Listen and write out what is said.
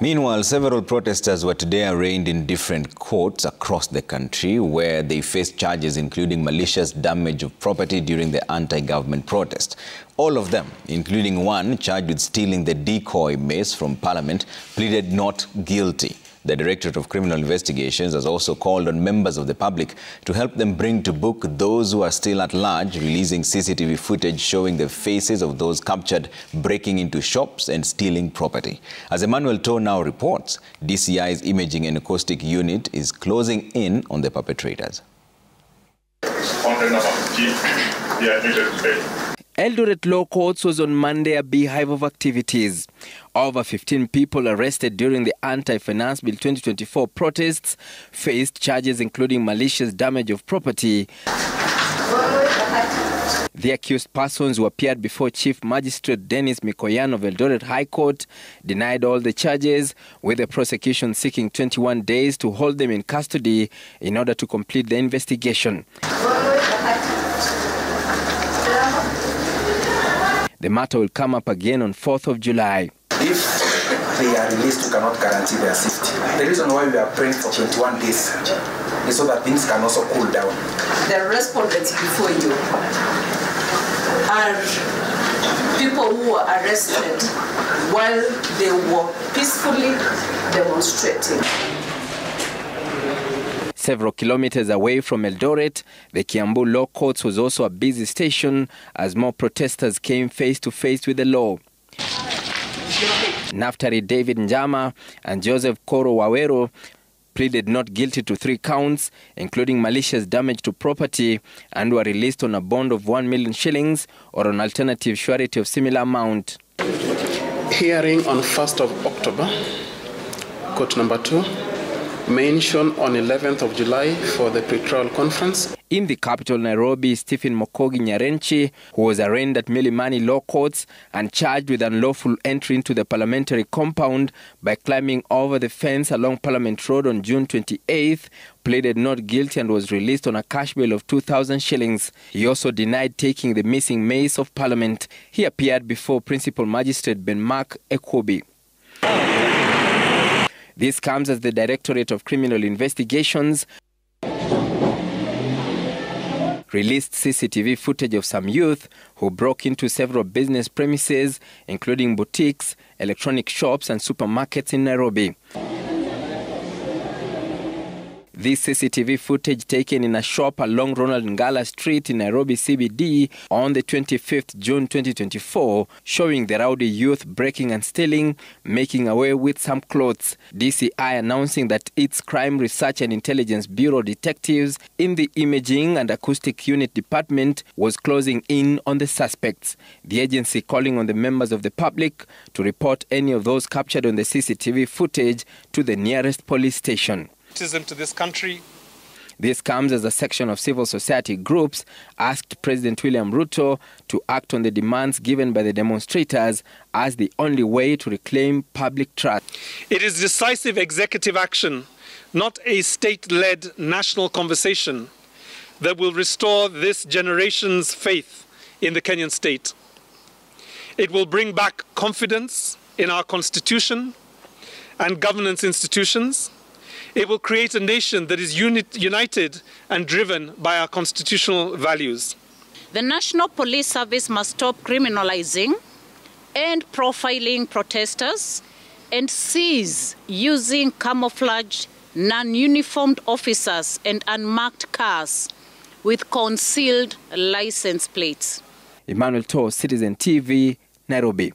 Meanwhile, several protesters were today arraigned in different courts across the country where they faced charges including malicious damage of property during the anti-government protest. All of them, including one charged with stealing the decoy mace from Parliament, pleaded not guilty. The Directorate of Criminal Investigations has also called on members of the public to help them bring to book those who are still at large, releasing CCTV footage showing the faces of those captured breaking into shops and stealing property. As Emmanuel Toh now reports, DCI's Imaging and Acoustic Unit is closing in on the perpetrators. Eldoret Law Courts was on Monday a beehive of activities. Over 15 people arrested during the Anti-Finance Bill 2024 protests faced charges including malicious damage of property. The accused persons who appeared before Chief Magistrate Dennis Mikoyan of Eldoret High Court denied all the charges, with the prosecution seeking 21 days to hold them in custody in order to complete the investigation. The matter will come up again on 4th of July. If they are released, we cannot guarantee their safety. The reason why we are praying for 21 days is so that things can also cool down. The respondents before you are people who were arrested while they were peacefully demonstrating. Several kilometers away from Eldoret, the Kiambu Law Courts was also a busy station as more protesters came face to face with the law. Naftari David Njama and Joseph Koro Wawero pleaded not guilty to 3 counts, including malicious damage to property, and were released on a bond of 1 million shillings or an alternative surety of similar amount. Hearing on 1st of October, court number 2. Mention on 11th of July for the pre-trial conference. In the capital Nairobi, Stephen Mokogi Nyarenchi, who was arraigned at Milimani Law Courts and charged with unlawful entry into the parliamentary compound by climbing over the fence along Parliament Road on June 28th, pleaded not guilty and was released on a cash bail of 2,000 shillings. He also denied taking the missing mace of Parliament. He appeared before Principal Magistrate Ben Mark Ekobi. This comes as the Directorate of Criminal Investigations released CCTV footage of some youth who broke into several business premises, including boutiques, electronic shops and supermarkets in Nairobi. This CCTV footage taken in a shop along Ronald Ngala Street in Nairobi CBD on the 25th June 2024, showing the rowdy youth breaking and stealing, making away with some clothes. DCI announcing that its Crime Research and Intelligence Bureau detectives in the Imaging and Acoustic Unit Department was closing in on the suspects. The agency calling on the members of the public to report any of those captured on the CCTV footage to the nearest police station. To this country. This comes as a section of civil society groups asked President William Ruto to act on the demands given by the demonstrators as the only way to reclaim public trust. It is decisive executive action, not a state-led national conversation, that will restore this generation's faith in the Kenyan state. It will bring back confidence in our constitution and governance institutions. It will create a nation that is united and driven by our constitutional values. The National Police Service must stop criminalizing and profiling protesters and cease using camouflaged, non-uniformed officers and unmarked cars with concealed license plates. Emmanuel Toh, Citizen TV, Nairobi.